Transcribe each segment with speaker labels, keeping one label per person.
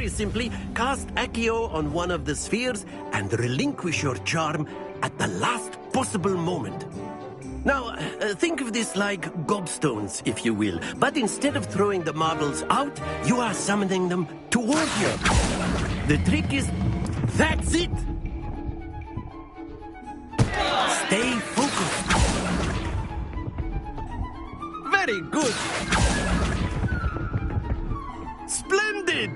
Speaker 1: very simply, cast Accio on one of the spheres and relinquish your charm at the last possible moment. Now, think of this like gobstones, if you will. But instead of throwing the marbles out, you are summoning them toward you. The trick is... That's it! Stay focused. Very good. Splendid!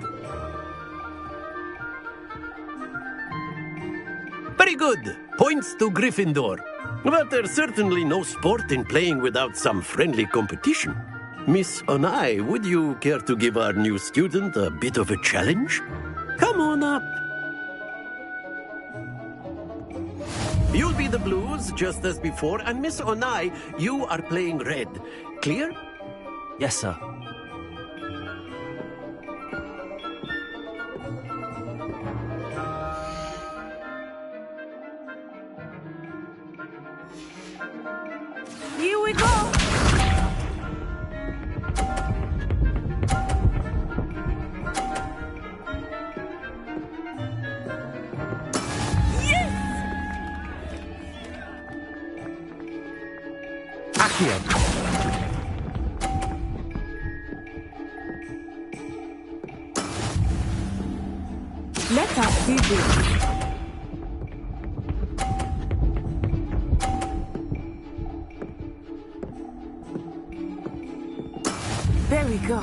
Speaker 1: Very good. Points to Gryffindor. But there's certainly no sport in playing without some friendly competition. Miss Onai, would you care to give our new student a bit of a challenge? Come on up. You'll be the blues, just as before, and Miss Onai, you are playing red. Clear?
Speaker 2: Yes, sir.
Speaker 3: Here we go! Yes!
Speaker 2: Accio.
Speaker 3: Let us see this. There we go.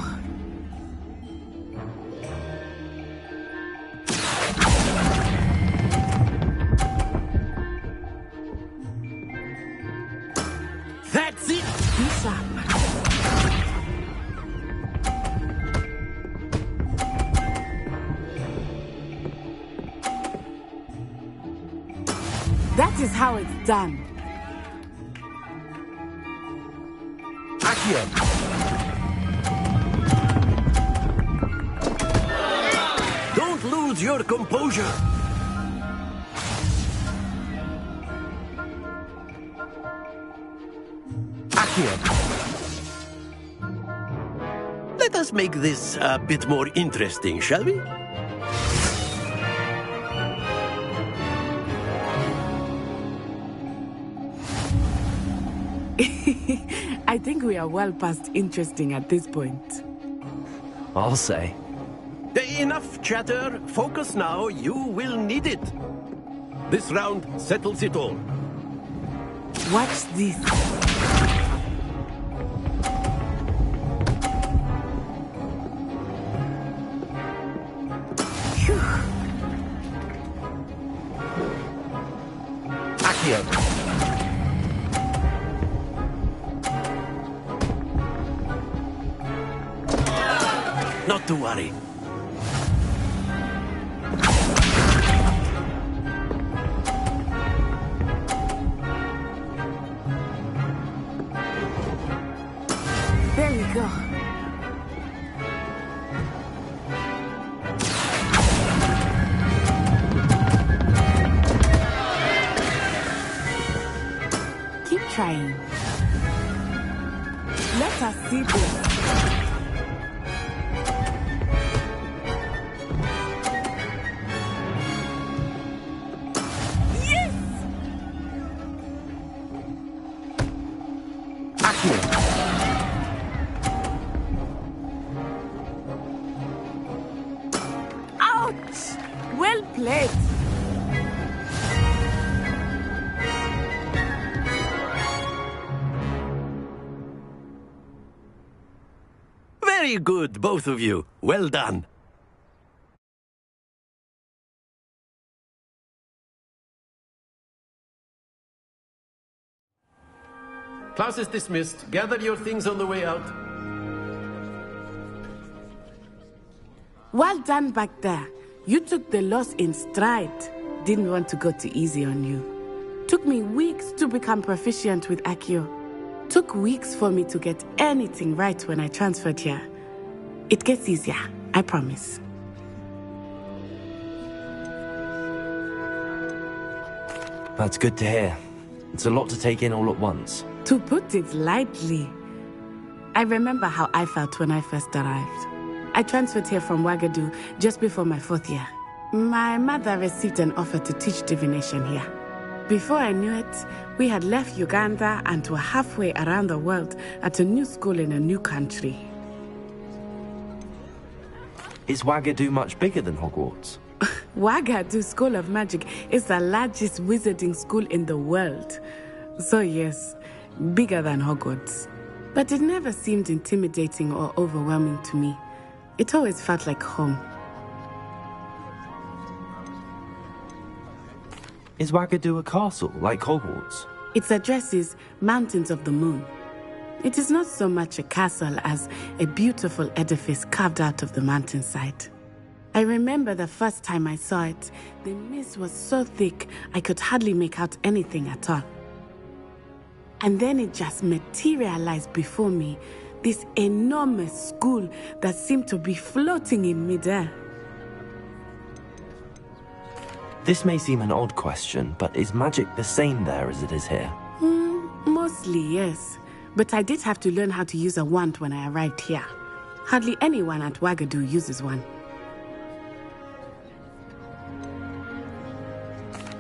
Speaker 1: That's it!
Speaker 3: Be sharp. That is how it's done.
Speaker 1: Accio. Lose your composure. Accio. Let us make this a bit more interesting, shall we?
Speaker 3: I think we are well past interesting at this point.
Speaker 2: I'll say.
Speaker 1: Enough chatter. Focus now. You will need it. This round settles it all.
Speaker 3: Watch this. Phew.
Speaker 1: Accio. Not to worry.
Speaker 3: There we go. Keep trying. Let us see this. Yes!
Speaker 1: Accio.
Speaker 3: Ouch! Well played.
Speaker 1: Very good, both of you. Well done. Class is dismissed. Gather your things on the way out.
Speaker 3: Well done back there. You took the loss in stride. Didn't want to go too easy on you. Took me weeks to become proficient with Accio. Took weeks for me to get anything right when I transferred here. It gets easier, I promise.
Speaker 2: That's good to hear. It's a lot to take in all at once.
Speaker 3: To put it lightly, I remember how I felt when I first arrived. I transferred here from Wagadu just before my 4th year. My mother received an offer to teach divination here. Before I knew it, we had left Uganda and were halfway around the world at a new school in a new country.
Speaker 2: Is Wagadu much bigger than Hogwarts?
Speaker 3: Wagadu School of Magic is the largest wizarding school in the world. So yes, bigger than Hogwarts. But it never seemed intimidating or overwhelming to me. It always felt like home.
Speaker 2: Is Wagadu a castle, like Hogwarts?
Speaker 3: Its address is Mountains of the Moon. It is not so much a castle as a beautiful edifice carved out of the mountainside. I remember the first time I saw it, the mist was so thick I could hardly make out anything at all. And then it just materialized before me, this enormous school that seemed to be floating in midair.
Speaker 2: This may seem an odd question, but is magic the same there as it is here?
Speaker 3: Mostly, yes. But I did have to learn how to use a wand when I arrived here. Hardly anyone at Wagadu uses one.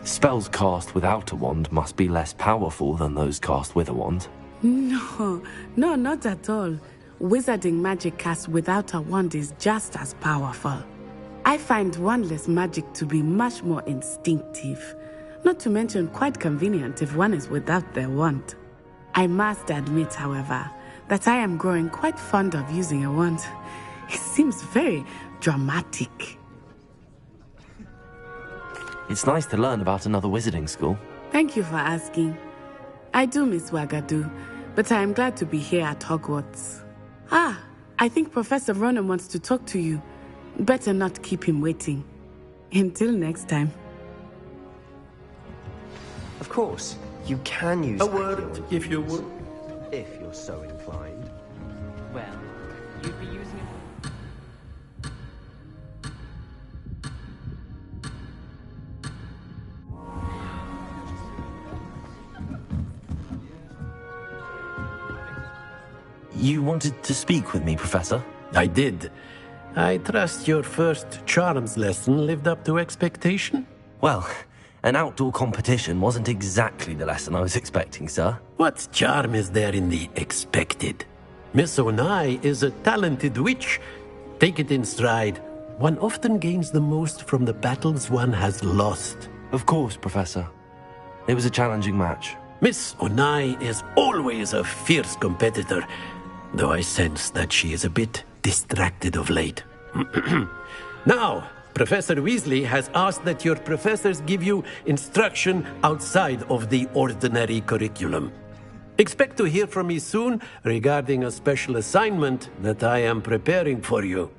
Speaker 2: Spells cast without a wand must be less powerful than those cast with a wand.
Speaker 3: No, not at all. Wizarding magic cast without a wand is just as powerful. I find wandless magic to be much more instinctive, not to mention quite convenient if one is without their wand. I must admit, however, that I am growing quite fond of using a wand. It seems very dramatic.
Speaker 2: It's nice to learn about another wizarding school.
Speaker 3: Thank you for asking. I do miss Wagadu, but I am glad to be here at Hogwarts. I think Professor Ronan wants to talk to you. Better not keep him waiting. Until next time.
Speaker 4: Of course, you can use
Speaker 1: A word, if you would.
Speaker 4: if you're so inclined.
Speaker 5: Well, you'd be using it.
Speaker 2: You wanted to speak with me, Professor?
Speaker 1: I did. I trust your first charms lesson lived up to expectation?
Speaker 2: Well, an outdoor competition wasn't exactly the lesson I was expecting, sir.
Speaker 1: What charm is there in the expected? Miss Onai is a talented witch. Take it in stride. One often gains the most from the battles one has lost.
Speaker 2: Of course, Professor. It was a challenging match.
Speaker 1: Miss Onai is always a fierce competitor, though I sense that she is a bit distracted of late. Now, Professor Weasley has asked that your professors give you instruction outside of the ordinary curriculum. Expect to hear from me soon regarding a special assignment that I am preparing for you.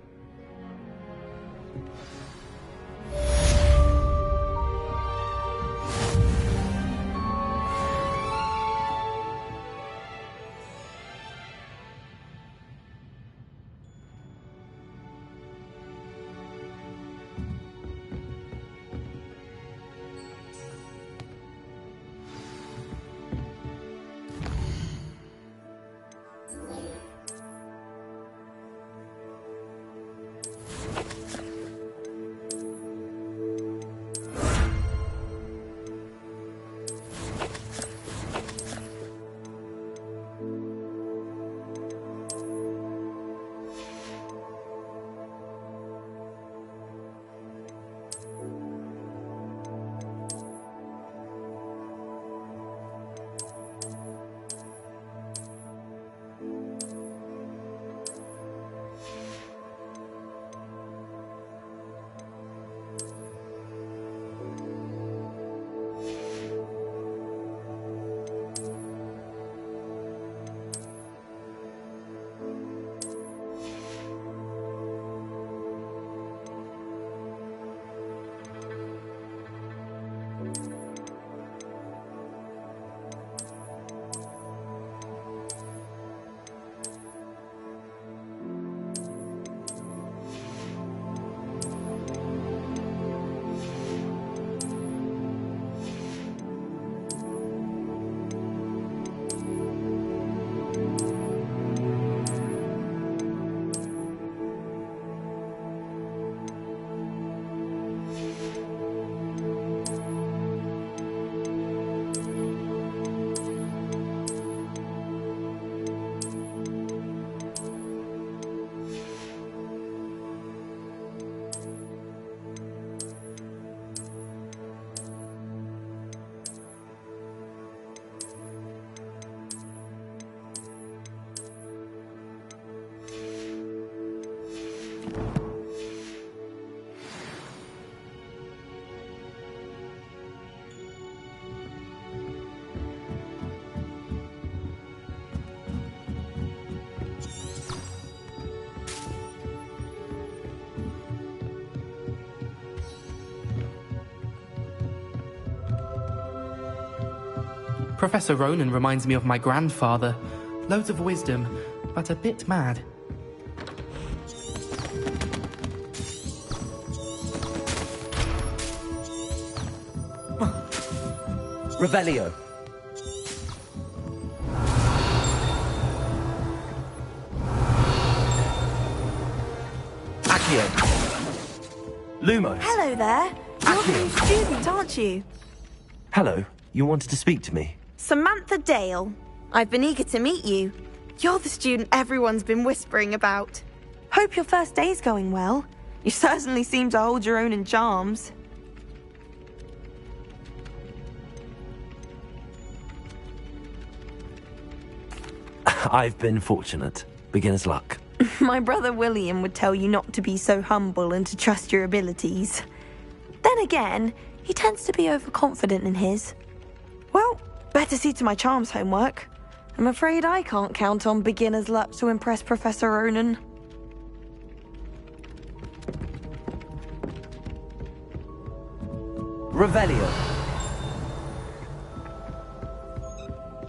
Speaker 6: Professor Ronan reminds me of my grandfather. Loads of wisdom, but a bit mad.
Speaker 2: Revelio. Accio. Lumos.
Speaker 7: Hello there. You're the new student, aren't you?
Speaker 2: Hello. You wanted to speak to me?
Speaker 7: Samantha Dale. I've been eager to meet you. You're the student everyone's been whispering about. Hope your first day's going well. You certainly seem to hold your own in charms.
Speaker 2: I've been fortunate. Beginner's luck.
Speaker 7: My brother William would tell you not to be so humble and to trust your abilities. Then again, he tends to be overconfident in his. Well, better see to my charms homework. I'm afraid I can't count on beginner's luck to impress Professor Ronan.
Speaker 2: Revelio.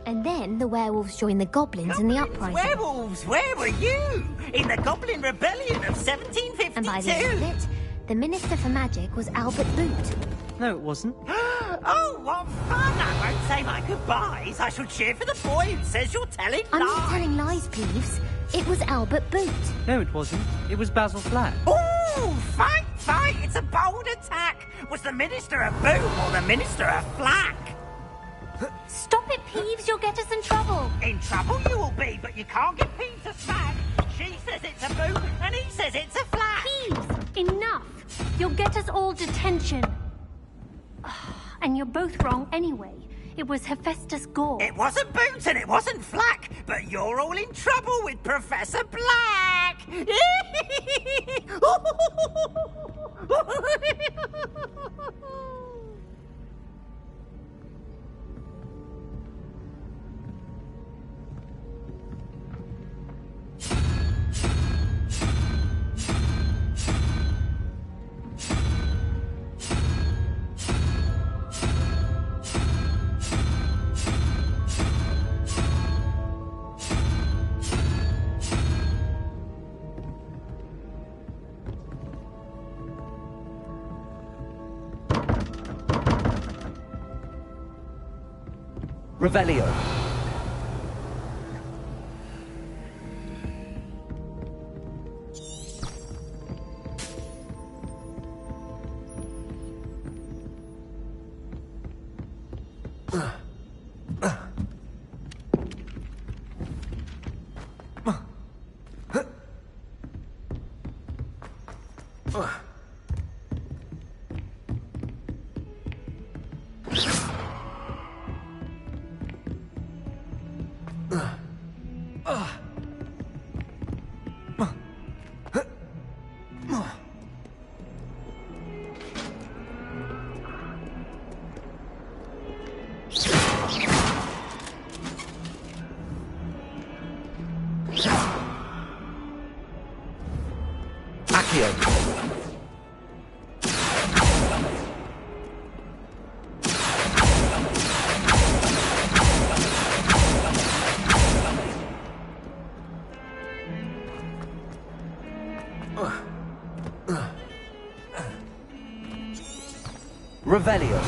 Speaker 8: And then the werewolves joined the goblins in the uprising.
Speaker 9: Werewolves, where were you? In the Goblin Rebellion of 1752?
Speaker 8: And by the end of it, the Minister for Magic was Albert Boot.
Speaker 5: No, it wasn't.
Speaker 9: Oh, what fun! I won't say my goodbyes. I shall cheer for the boy who says you're telling lies.
Speaker 8: I'm not telling lies, Peeves. It was Albert Boot.
Speaker 5: No, it wasn't. It was Basil Flack.
Speaker 9: Ooh, fight! It's a bold attack. Was the Minister a boom or the Minister a flack?
Speaker 8: Stop it, Peeves. You'll get us in trouble.
Speaker 9: In trouble you will be, but you can't get Peeves a smack. She says it's a boom and he says it's a flack.
Speaker 10: Peeves, enough. You'll get us all detention. And you're both wrong anyway. It was Hephaestus Gore.
Speaker 9: It wasn't Boots and it wasn't Flack, but you're all in trouble with Professor Black.
Speaker 2: Revelio. Revelio.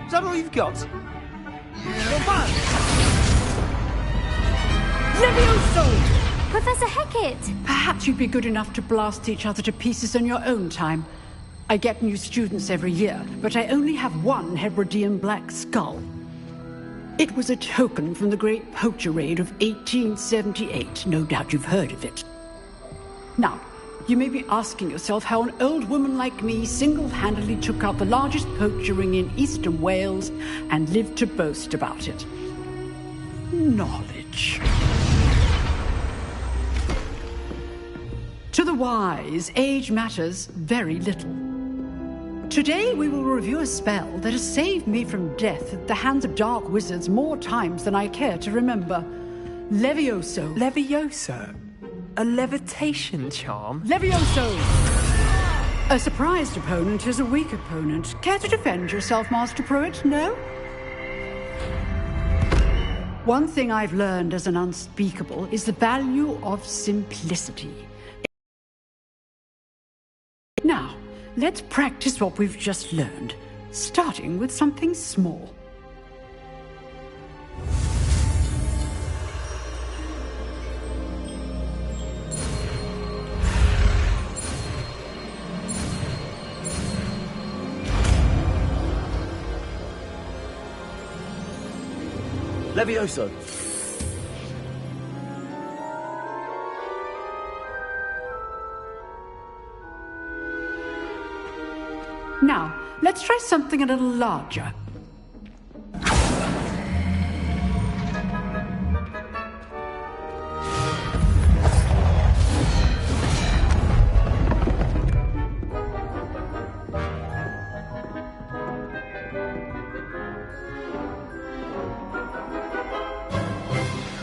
Speaker 5: Is that all you've got?
Speaker 10: Levioso! Professor Hecat!
Speaker 11: Perhaps you'd be good enough to blast each other to pieces on your own time. I get new students every year, but I only have one Hebridean black skull. It was a token from the Great Poacher Raid of 1878. No doubt you've heard of it. Now, you may be asking yourself how an old woman like me single-handedly took out the largest poacher ring in eastern Wales and lived to boast about it. Knowledge. To the wise, age matters very little. Today we will review a spell that has saved me from death at the hands of dark wizards more times than I care to remember. Levioso.
Speaker 12: Levioso? A levitation charm?
Speaker 11: Levioso! A surprised opponent is a weak opponent. Care to defend yourself, Master Pruitt? No? One thing I've learned as an unspeakable is the value of simplicity. Now, let's practice what we've just learned, starting with something small.
Speaker 1: Levioso.
Speaker 11: Now, let's try something a little larger.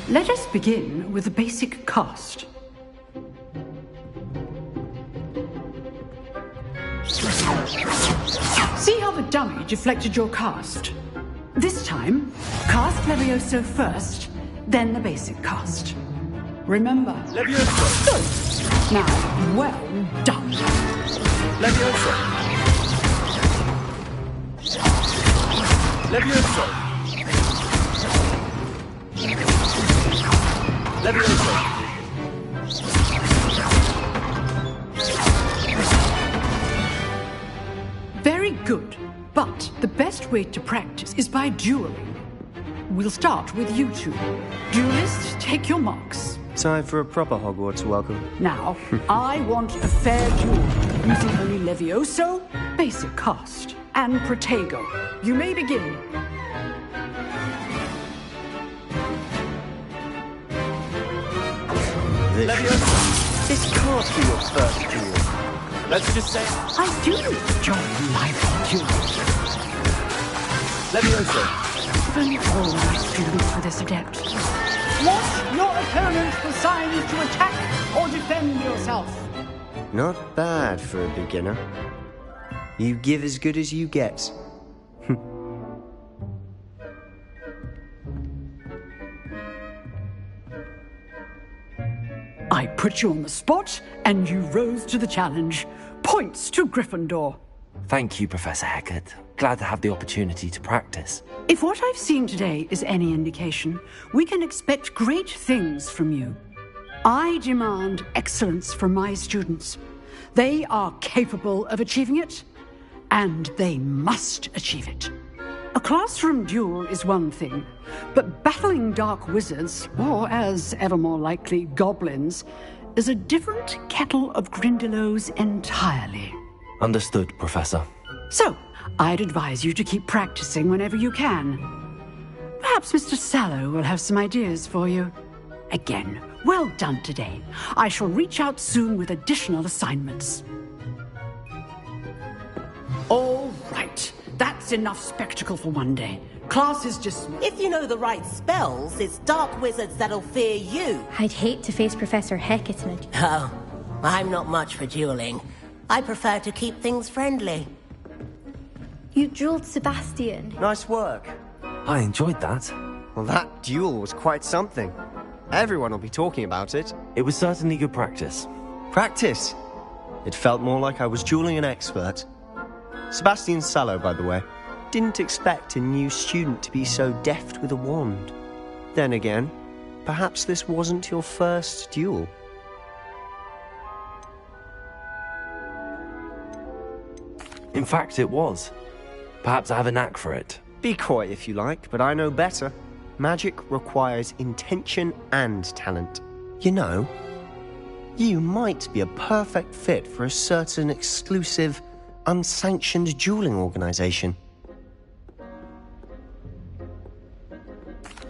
Speaker 11: Let us begin with the basic cast. See how the dummy deflected your cast? This time, cast Levioso first, then the basic cast. Remember?
Speaker 1: Levioso.
Speaker 11: Good. Now, well done.
Speaker 1: Levioso. Levioso. Levioso.
Speaker 11: Very good, but the best way to practice is by dueling. We'll start with you two. Duelists, take your marks.
Speaker 4: Time for a proper Hogwarts welcome.
Speaker 11: Now, I want a fair duel, using only Levioso, basic cast, and Protego. You may begin.
Speaker 4: This can't be your first duel.
Speaker 1: Let's just say
Speaker 11: I do enjoy lively duels.
Speaker 1: Levioso.
Speaker 11: If only all my students were this adept. Watch your opponent for signs to attack or defend yourself.
Speaker 4: Not bad for a beginner. You give as good as you get.
Speaker 11: I put you on the spot, and you rose to the challenge. Points to Gryffindor.
Speaker 2: Thank you, Professor Hecat. Glad to have the opportunity to practice.
Speaker 11: If what I've seen today is any indication, we can expect great things from you. I demand excellence from my students. They are capable of achieving it, and they must achieve it. A classroom duel is one thing, but battling dark wizards, or as ever more likely, goblins, is a different kettle of Grindylows entirely.
Speaker 2: Understood, Professor.
Speaker 11: So, I'd advise you to keep practicing whenever you can. Perhaps Mr. Sallow will have some ideas for you. Again, well done today. I shall reach out soon with additional assignments. All right. That's enough spectacle for one day. Class is dismissed.
Speaker 13: If you know the right spells, it's dark wizards that'll fear you.
Speaker 8: I'd hate to face Professor Hecat in a...
Speaker 13: Oh, I'm not much for dueling. I prefer to keep things friendly.
Speaker 8: You dueled Sebastian.
Speaker 4: Nice work.
Speaker 2: I enjoyed that.
Speaker 4: Well, that duel was quite something. Everyone will be talking about it.
Speaker 2: It was certainly good practice.
Speaker 4: Practice? It felt more like I was dueling an expert. Sebastian Sallow, by the way, didn't expect a new student to be so deft with a wand. Then again, perhaps this wasn't your first duel.
Speaker 2: In fact, it was. Perhaps I have a knack for it.
Speaker 4: Be coy if you like, but I know better. Magic requires intention and talent. You know, You might be a perfect fit for a certain exclusive, unsanctioned dueling organization.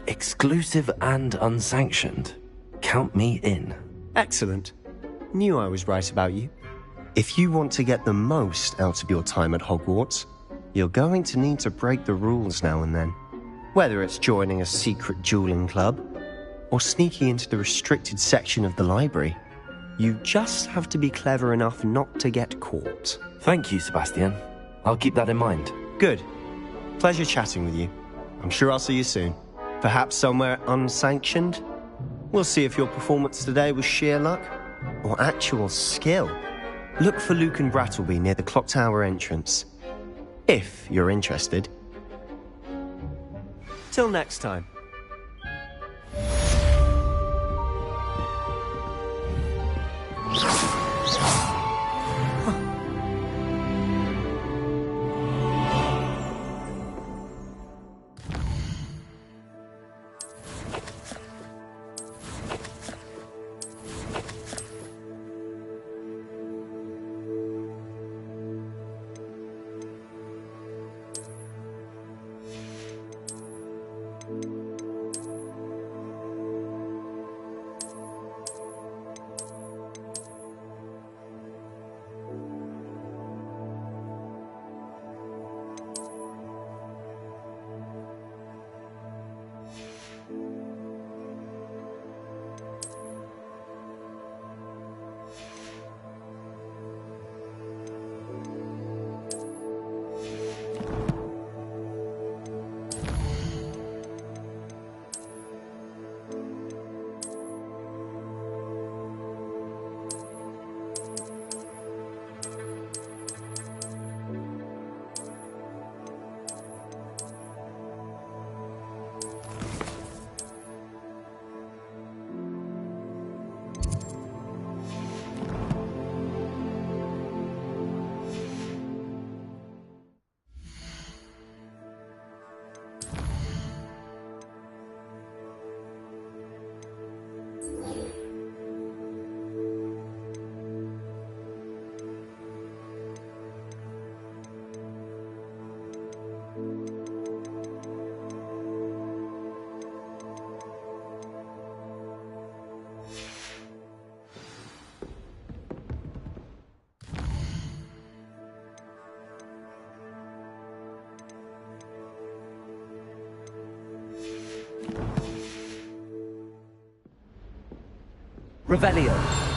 Speaker 2: Exclusive and unsanctioned. Count me in.
Speaker 4: Excellent. Knew I was right about you. If you want to get the most out of your time at Hogwarts, you're going to need to break the rules now and then. Whether it's joining a secret dueling club, or sneaking into the restricted section of the library, you just have to be clever enough not to get caught.
Speaker 2: Thank you, Sebastian. I'll keep that in mind.
Speaker 4: Good. Pleasure chatting with you. I'm sure I'll see you soon. Perhaps somewhere unsanctioned? We'll see if your performance today was sheer luck or actual skill. Look for Luke and Brattleby near the clock tower entrance. If you're interested. Till next time.
Speaker 2: Revelio.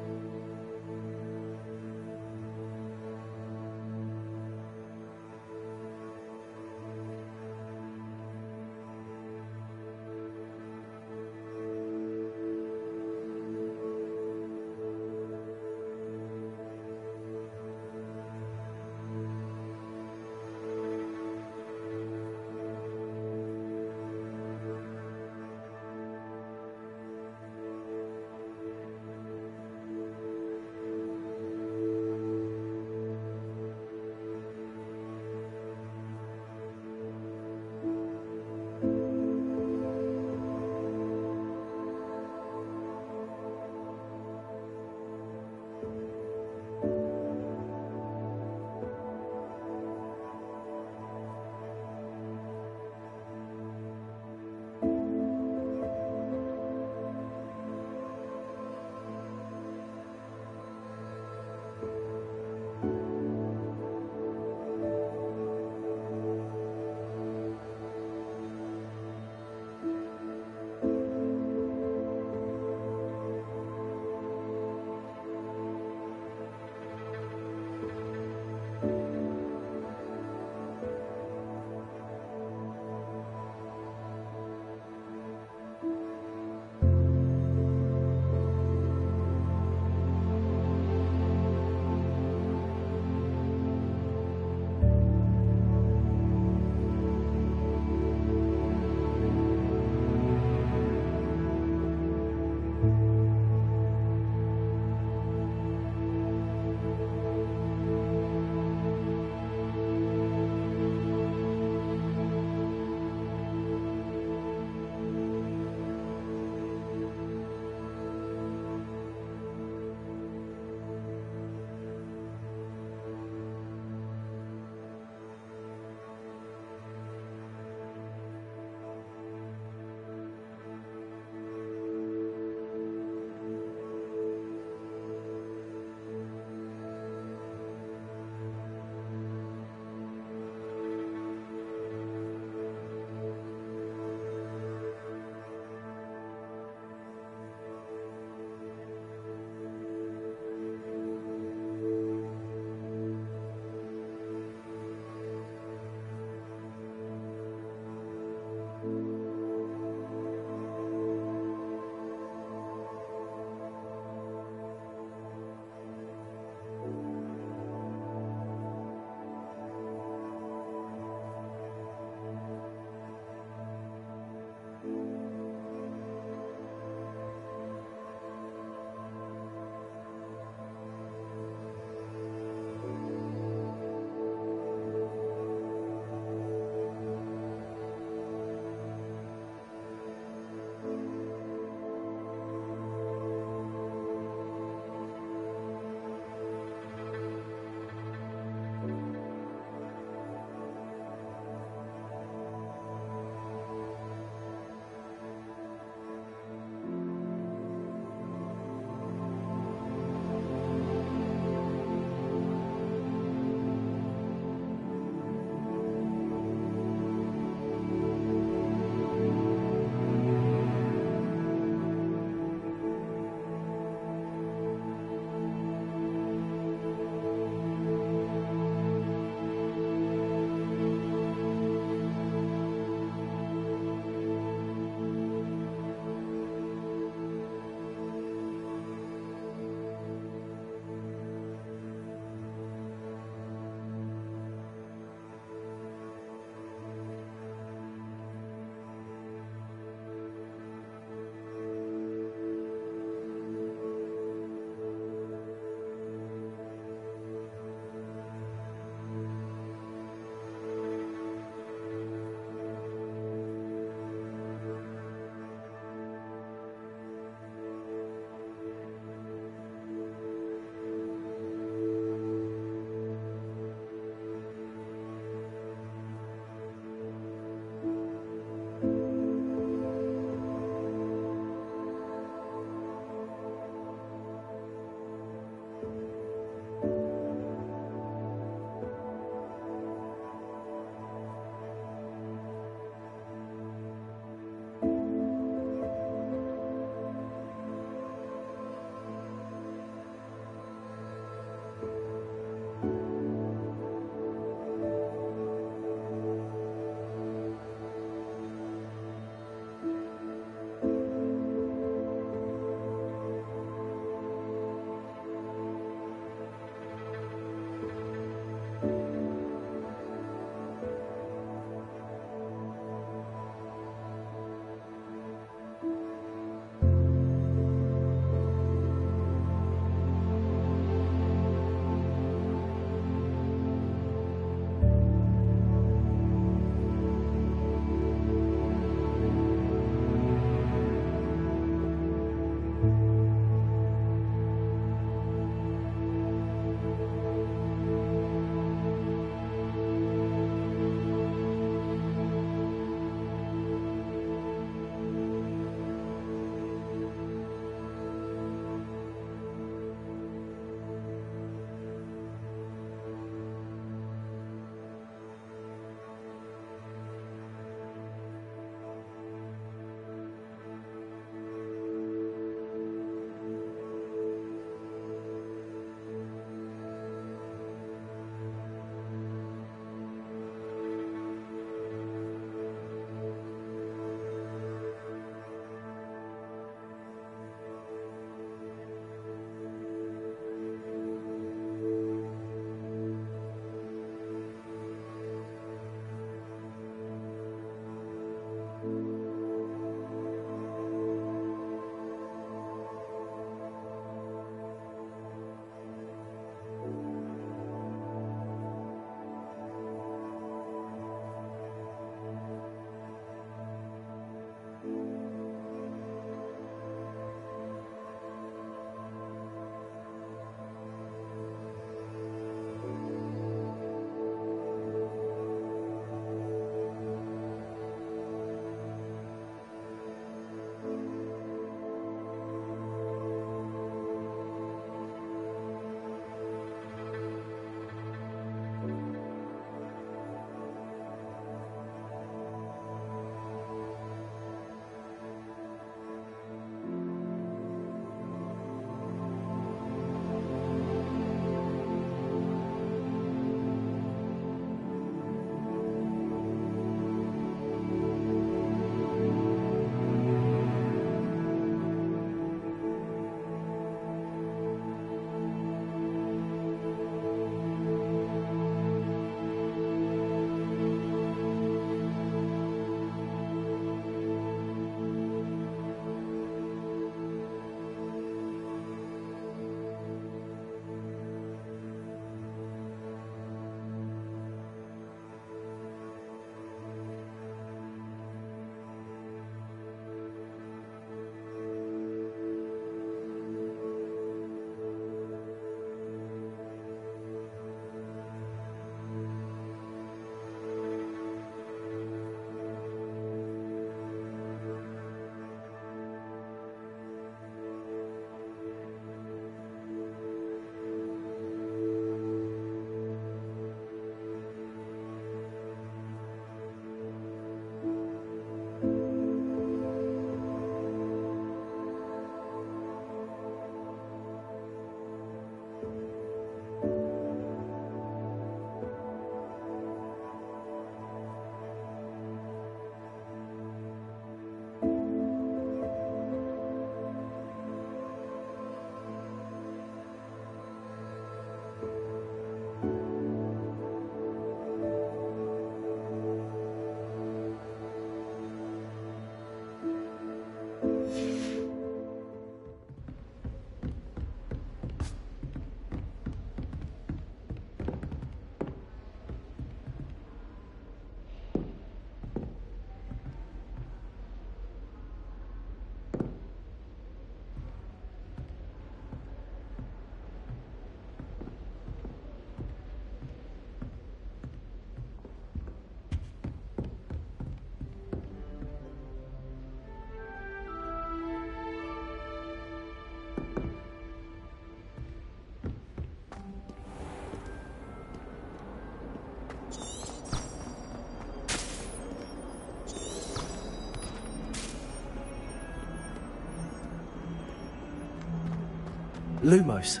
Speaker 2: Lumos.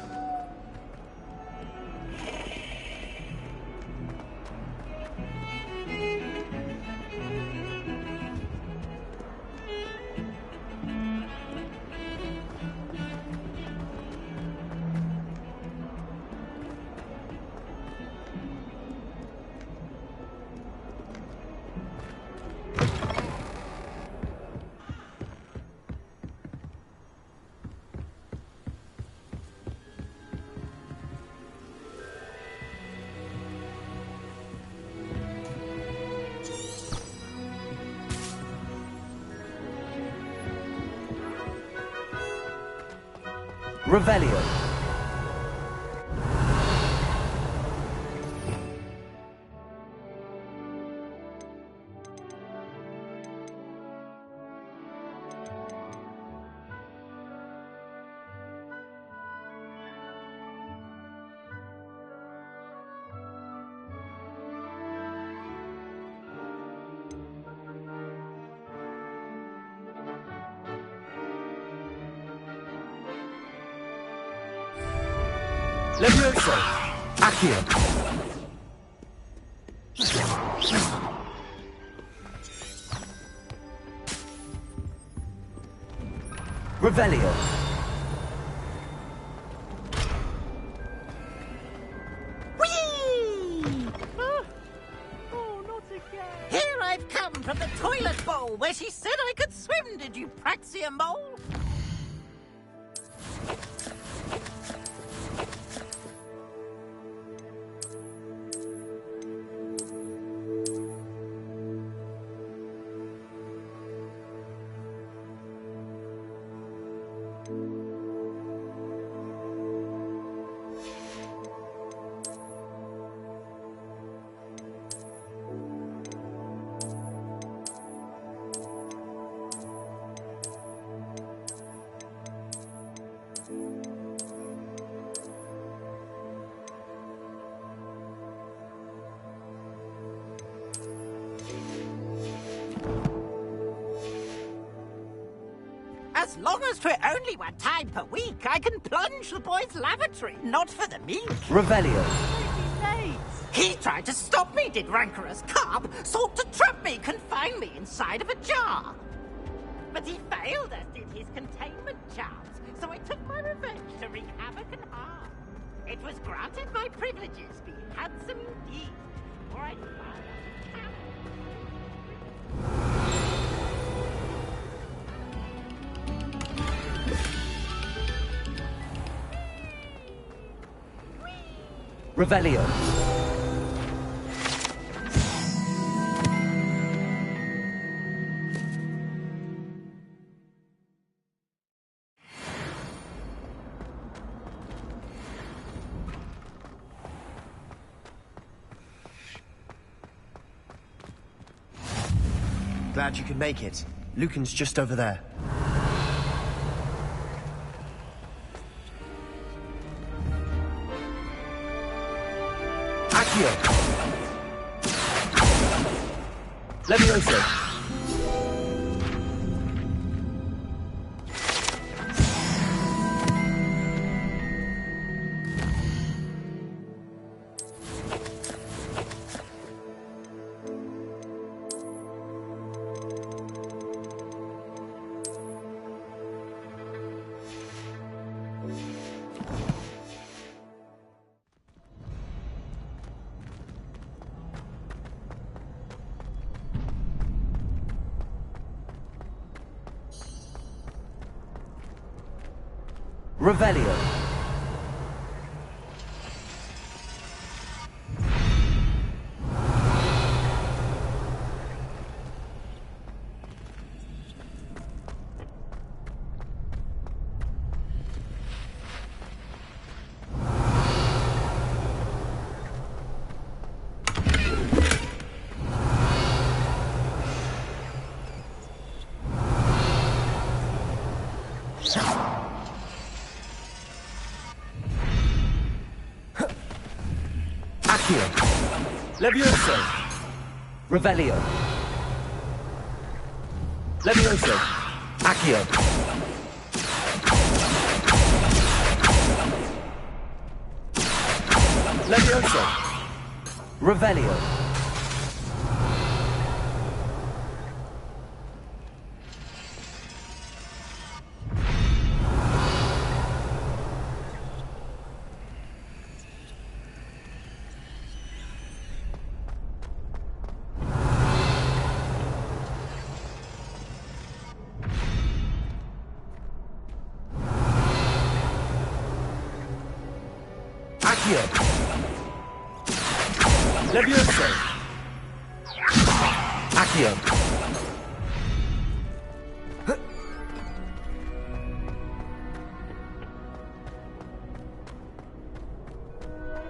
Speaker 2: Revelio. Levioso. Accio. Revelio.
Speaker 9: Whee! Oh, not again. Here I've come from the toilet bowl where she said I could swim, did you praxia mole? As long as 'twere only one time per week, I can plunge the boy's lavatory, not for the meek.
Speaker 2: Revelio.
Speaker 9: He tried to stop me, did rancorous carp, sought to trap me, confine me inside of a jar. But he failed, as did his containment charms, so I took my revenge to wreak havoc and harm. It was granted my privileges be handsome indeed, for I
Speaker 2: Revelio.
Speaker 4: Glad you could make it. Lucan's just over there. Accio.
Speaker 2: Levioso. Revelio. Levioso. Revelio. Levioso. Accio. Levioso! Revelio! Accio! Levioso! Accio!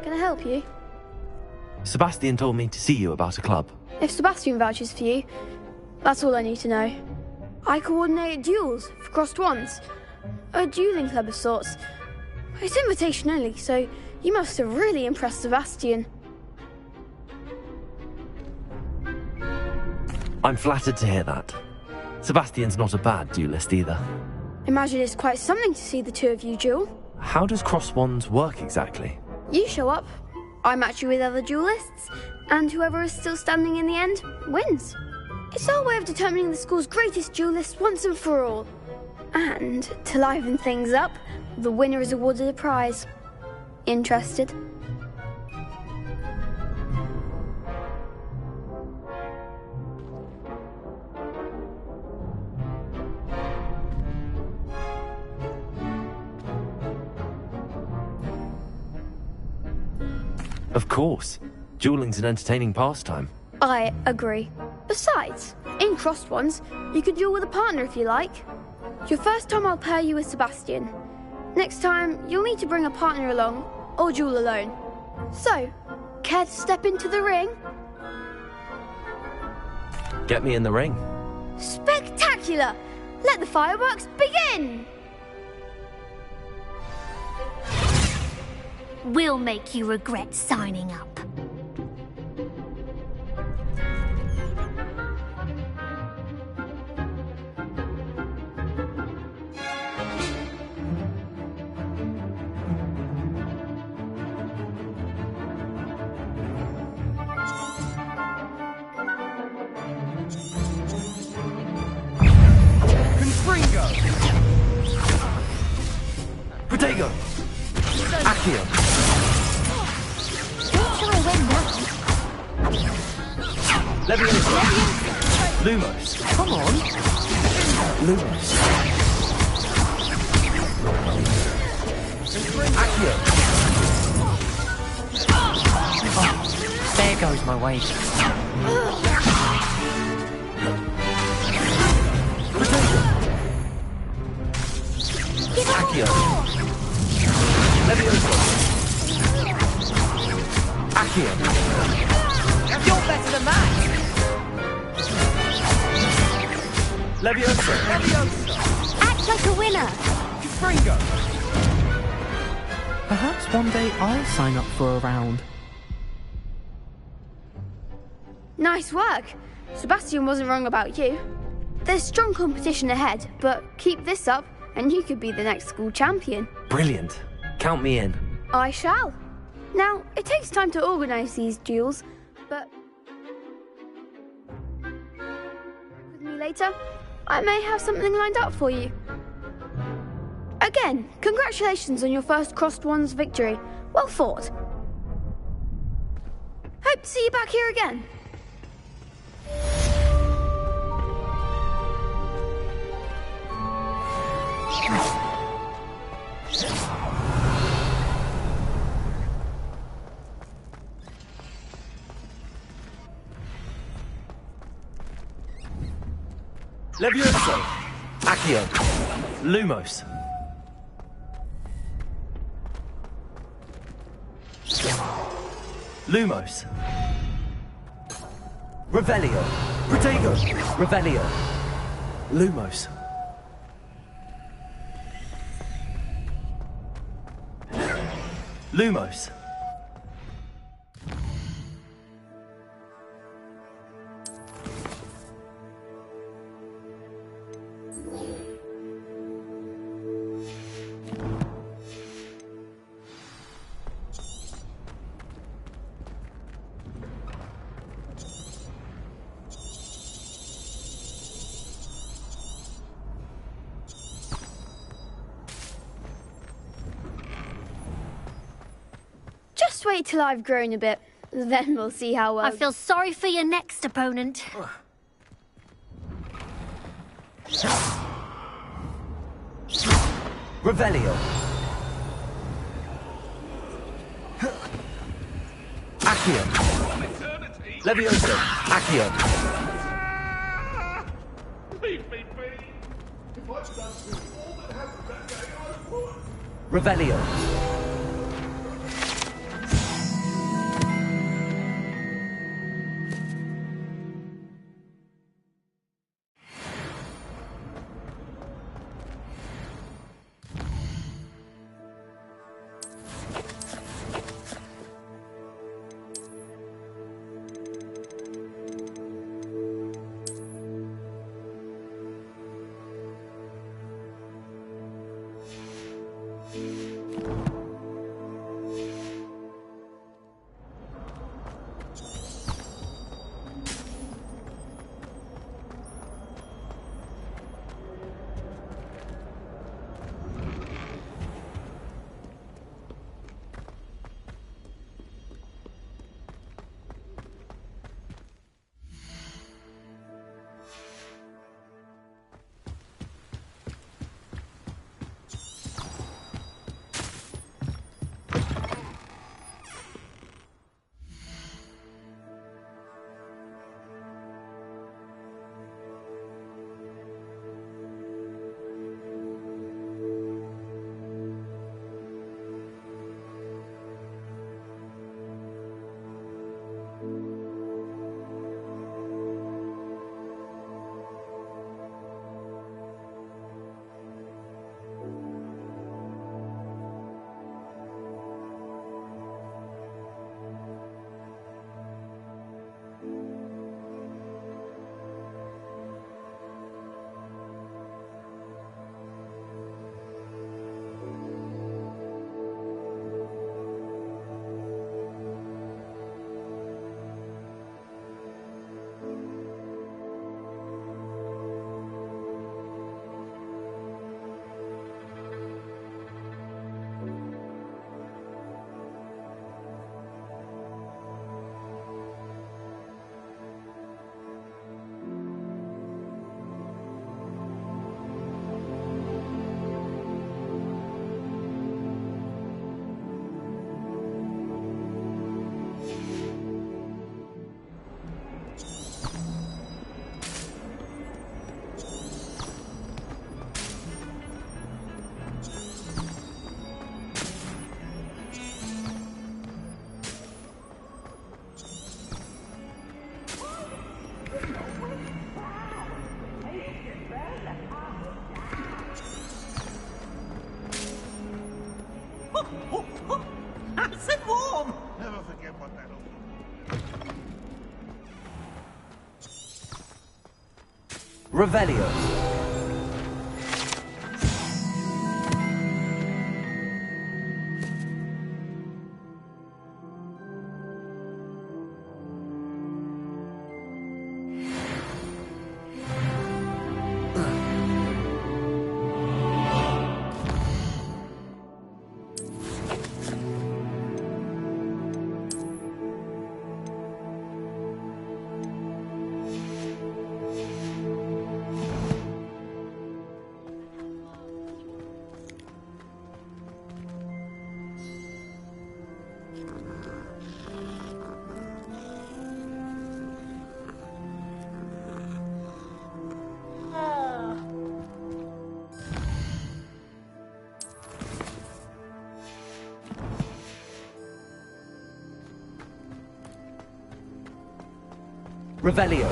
Speaker 14: Can I help you?
Speaker 2: Sebastian told me to see you about a club.
Speaker 14: If Sebastian vouches for you, that's all I need to know. I coordinate duels for crossed wands. A dueling club of sorts. It's invitation only, so you must have really impressed Sebastian.
Speaker 2: I'm flattered to hear that. Sebastian's not a bad duelist either.
Speaker 14: Imagine it's quite something to see the two of you duel.
Speaker 2: How does cross wands work exactly?
Speaker 14: You show up, I match you with other duelists, and whoever is still standing in the end wins. It's our way of determining the school's greatest duelist once and for all. And to liven things up, the winner is awarded a prize. Interested?
Speaker 2: Of course. Dueling's an entertaining pastime.
Speaker 14: I agree. Besides, in crossed ones, you could duel with a partner if you like. Your first time I'll pair you with Sebastian. Next time, you'll need to bring a partner along, or duel alone. So, care to step into the ring?
Speaker 2: Get me in the ring.
Speaker 14: Spectacular! Let the fireworks begin!
Speaker 10: We'll make you regret signing up.
Speaker 2: Protego! Accio!
Speaker 10: Don't shy away now.
Speaker 2: Levioso! Lumos!
Speaker 12: Come on!
Speaker 2: Lumos! Accio!
Speaker 12: Oh, there goes my wave.
Speaker 2: Accio! Levioso! Accio!
Speaker 12: You're better than that!
Speaker 2: Levioso!
Speaker 12: Levioso!
Speaker 10: Act like a winner.
Speaker 12: Fringo!
Speaker 6: Perhaps one day I'll sign up for a round.
Speaker 14: Nice work. Sebastian wasn't wrong about you. There's strong competition ahead, but keep this up and you could be the next school champion.
Speaker 2: Brilliant. Count me in.
Speaker 14: I shall. Now, it takes time to organise these duels, but with me later, I may have something lined up for you. Again, congratulations on your first crossed wands victory. Well fought. Hope to see you back here again.
Speaker 2: Levioso! Accio! Lumos! Lumos! Revelio! Protego! Revelio! Lumos! Lumos!
Speaker 14: wait till I've grown a bit. Then we'll see how well...
Speaker 10: I feel sorry for your next opponent.
Speaker 2: Revelio. Accio. Levioso. Accio.
Speaker 15: Leave me be. If I've done all that happened that day, I would.
Speaker 2: Revelio.
Speaker 9: Nice and warm.
Speaker 15: Never forget what that'll do.
Speaker 2: Revelio. Revelio.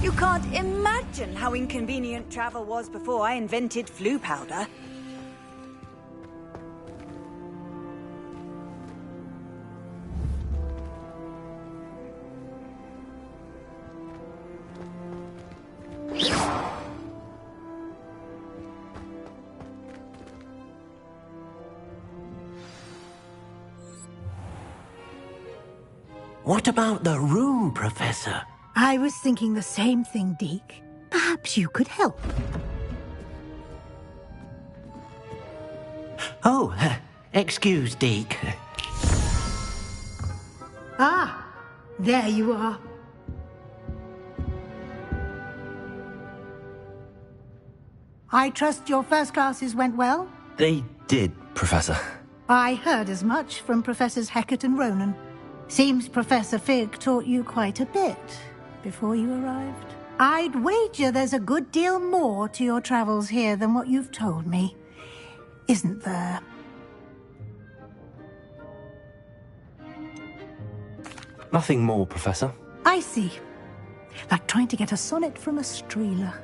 Speaker 16: You can't imagine how inconvenient travel was before I invented flu powder.
Speaker 1: What about the room, Professor?
Speaker 17: I was thinking the same thing, Deke. Perhaps Perhaps you could help.
Speaker 1: Oh, excuse, Deke.
Speaker 17: Ah, there you are. I trust your first classes went well?
Speaker 2: They did, Professor.
Speaker 17: I heard as much from Professors Hecat and Ronan. Seems Professor Fig taught you quite a bit before you arrived. I'd wager there's a good deal more to your travels here than what you've told me. Isn't there?
Speaker 2: Nothing more, Professor.
Speaker 17: I see. Like trying to get a sonnet from a streeler.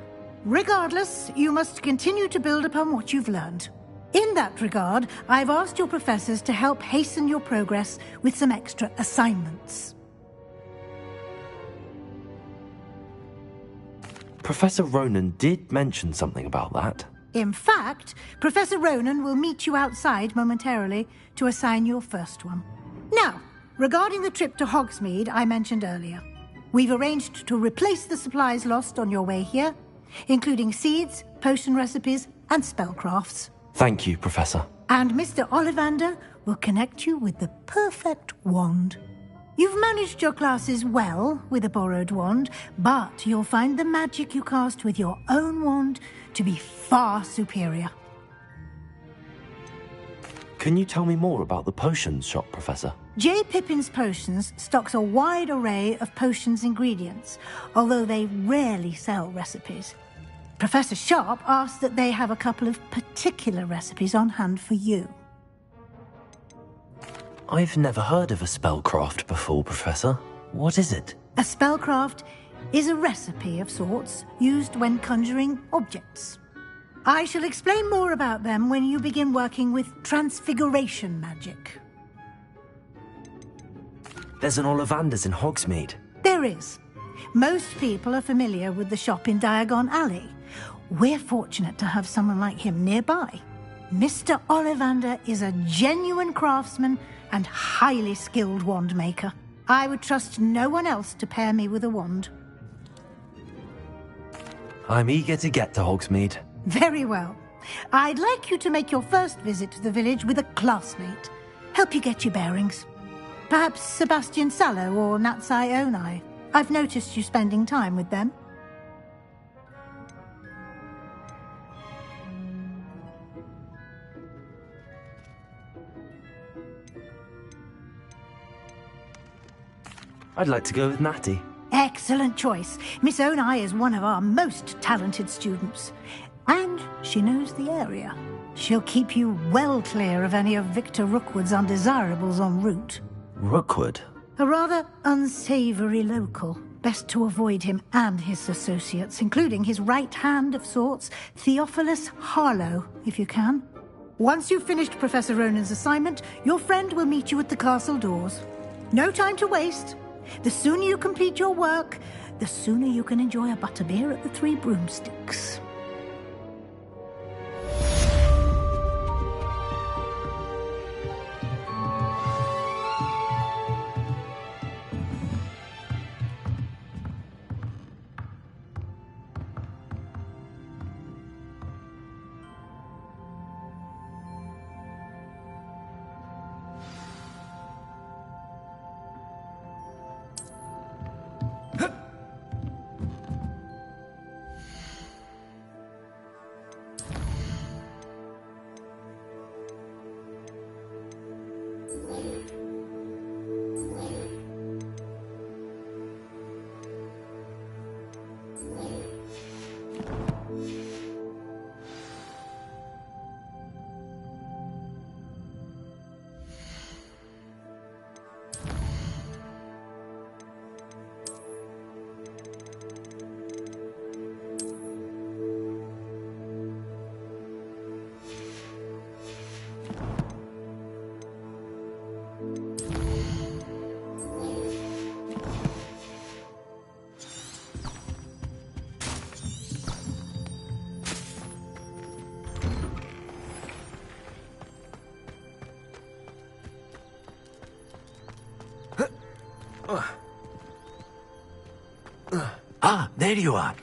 Speaker 17: Regardless, you must continue to build upon what you've learned. In that regard, I've asked your professors to help hasten your progress with some extra assignments.
Speaker 2: Professor Ronan did mention something about that.
Speaker 17: In fact, Professor Ronan will meet you outside momentarily to assign your first one. Now, regarding the trip to Hogsmeade I mentioned earlier, we've arranged to replace the supplies lost on your way here, including seeds, potion recipes, and spellcrafts.
Speaker 2: Thank you, Professor.
Speaker 17: And Mr. Ollivander will connect you with the perfect wand. You've managed your classes well with a borrowed wand, but you'll find the magic you cast with your own wand to be far superior.
Speaker 2: Can you tell me more about the potions shop, Professor?
Speaker 17: J. Pippin's Potions stocks a wide array of potions ingredients, although they rarely sell recipes. Professor Sharp asked that they have a couple of particular recipes on hand for you.
Speaker 2: I've never heard of a spellcraft before, Professor. What is it?
Speaker 17: A spellcraft is a recipe of sorts used when conjuring objects. I shall explain more about them when you begin working with transfiguration magic.
Speaker 2: There's an Ollivander's in Hogsmeade.
Speaker 17: There is. Most people are familiar with the shop in Diagon Alley. We're fortunate to have someone like him nearby. Mr. Ollivander is a genuine craftsman and highly skilled wand maker. I would trust no one else to pair me with a wand.
Speaker 2: I'm eager to get to Hogsmeade.
Speaker 17: Very well. I'd like you to make your first visit to the village with a classmate. Help you get your bearings. Perhaps Sebastian Sallow or Natsai Onai. I've noticed you spending time with them.
Speaker 2: I'd like to go with Natty.
Speaker 17: Excellent choice. Miss Onai is one of our most talented students. And she knows the area. She'll keep you well clear of any of Victor Rookwood's undesirables en route.
Speaker 2: Rookwood?
Speaker 17: A rather unsavoury local. Best to avoid him and his associates, including his right hand of sorts, Theophilus Harlow, if you can. Once you've finished Professor Ronan's assignment, your friend will meet you at the castle doors. No time to waste. The sooner you complete your work, the sooner you can enjoy a butterbeer at the Three Broomsticks.
Speaker 1: Ah, there you are.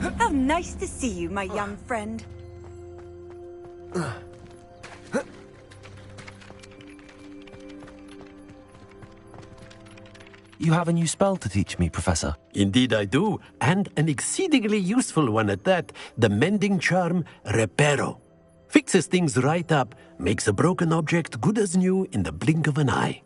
Speaker 16: How nice to see you, my young friend.
Speaker 2: You have a new spell to teach me, Professor.
Speaker 1: Indeed I do, and an exceedingly useful one at that. The mending charm, Reparo. Fixes things right up, makes a broken object good as new in the blink of an eye.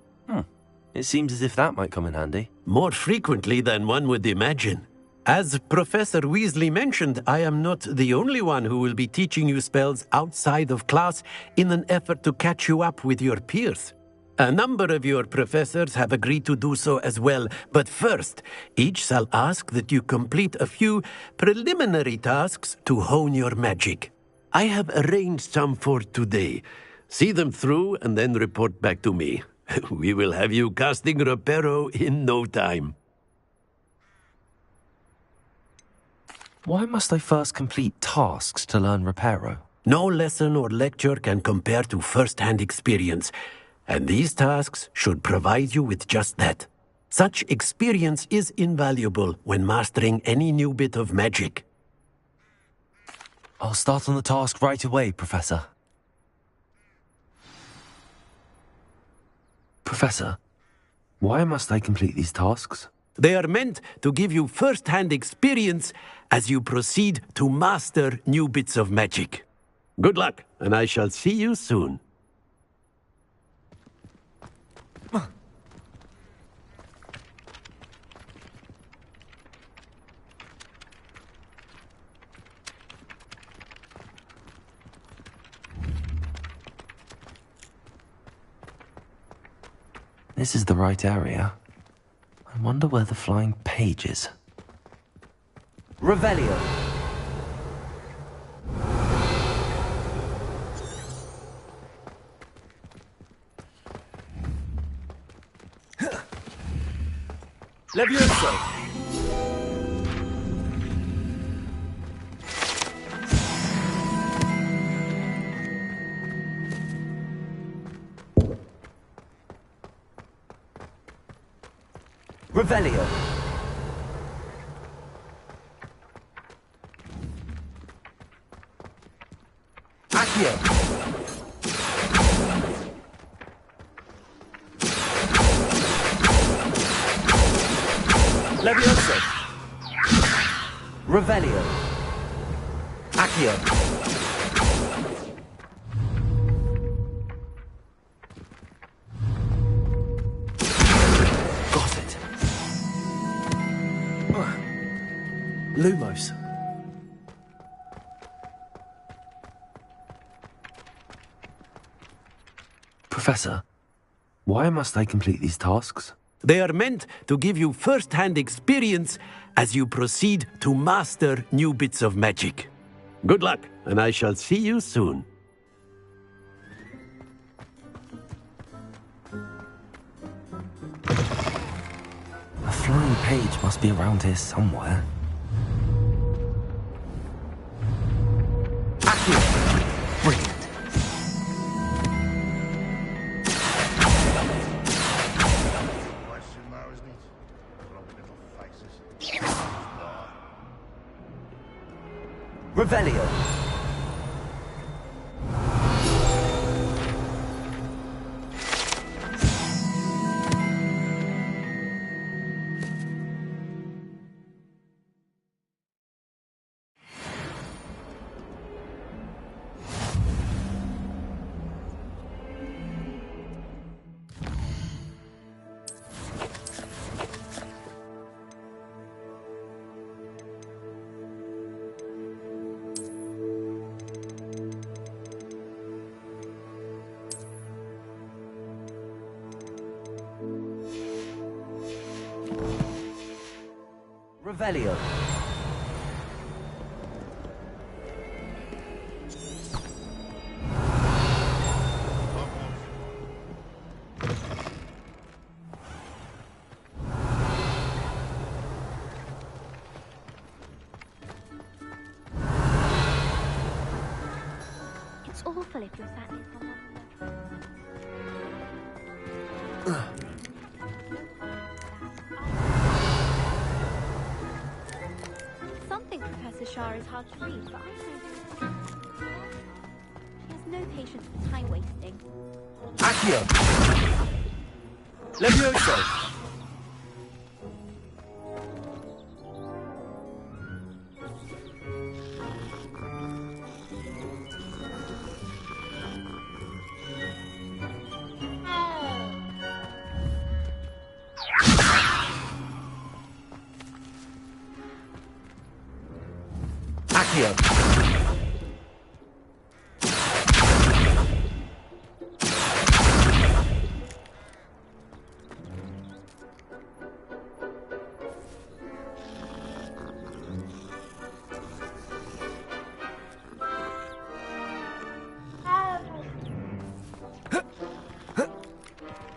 Speaker 2: It seems as if that might come in handy.
Speaker 1: More frequently than one would imagine. As Professor Weasley mentioned, I am not the only one who will be teaching you spells outside of class in an effort to catch you up with your peers. A number of your professors have agreed to do so as well, but first, each shall ask that you complete a few preliminary tasks to hone your magic. I have arranged some for today. See them through and then report back to me. We will have you casting Reparo in no time.
Speaker 2: Why must I first complete tasks to learn Reparo?
Speaker 1: No lesson or lecture can compare to first-hand experience, and these tasks should provide you with just that. Such experience is invaluable when mastering any new bit of magic.
Speaker 2: I'll start on the task right away, Professor. Professor, why must I complete these tasks?
Speaker 1: They are meant to give you first-hand experience as you proceed to master new bits of magic. Good luck, and I shall see you soon.
Speaker 2: This is the right area. I wonder where the flying page is. Revelio.
Speaker 1: Levioso.
Speaker 2: Revelio. Accio.
Speaker 1: Levioso.
Speaker 2: Revelio. Accio. Lumos. Professor, why must I complete these tasks?
Speaker 1: They are meant to give you first-hand experience as you proceed to master new bits of magic. Good luck, and I shall see you soon.
Speaker 2: A flying page must be around here somewhere. Brilliant. Revelio. Revelio.
Speaker 8: It's awful if you're sat near someone. Something Professor the Shah is hard to read, but I find it... She has no patience for time wasting.
Speaker 2: Accio! Levioso!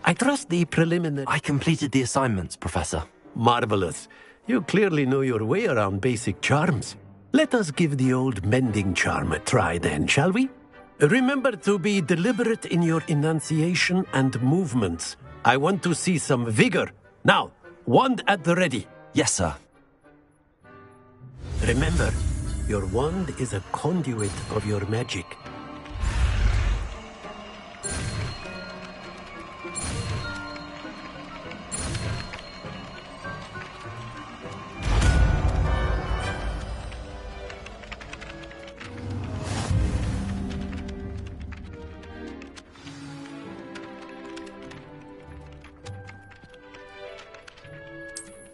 Speaker 1: I trust the preliminary...
Speaker 2: I completed the assignments, Professor.
Speaker 1: Marvelous. You clearly know your way around basic charms. Let us give the old mending charm a try then, shall we? Remember to be deliberate in your enunciation and movements. I want to see some vigor. Now, wand at the ready.
Speaker 2: Yes, sir.
Speaker 1: Remember, your wand is a conduit of your magic.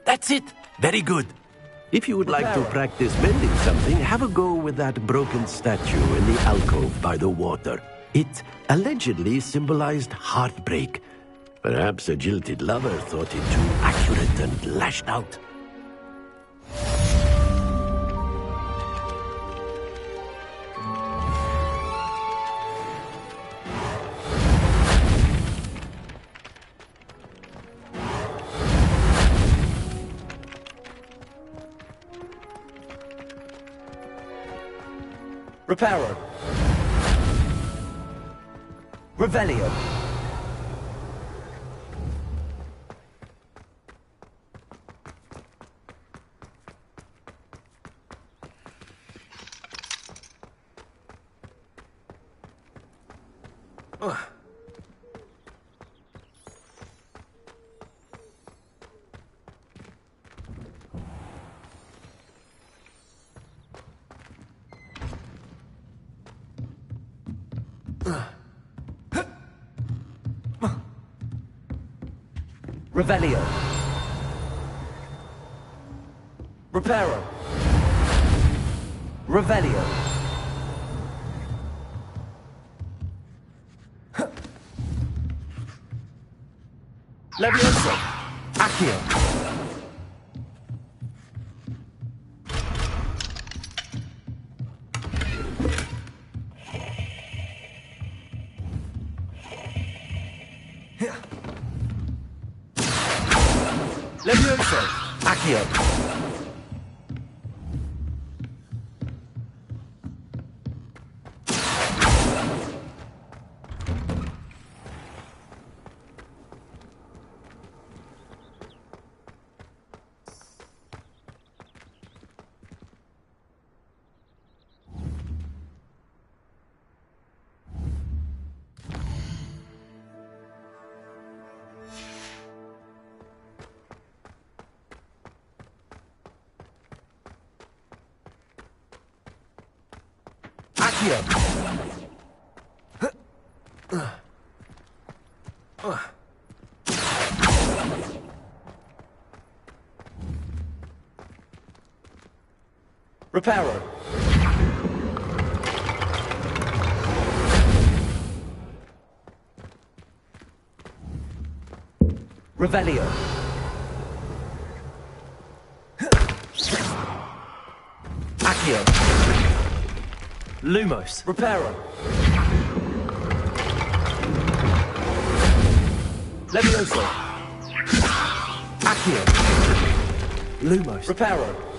Speaker 1: That's it. Very good. If you would like to practice mending something, have a go with that broken statue in the alcove by the water. It allegedly symbolized heartbreak. Perhaps a jilted lover thought it too accurate and lashed out.
Speaker 2: Reparo. Revelio. Revelio. Reparo. Revelio. Levioso. Accio. Levioso. Accio. Reparo. Revelio. Accio. Lumos. Reparo. Levioso. Accio. Lumos. Reparo.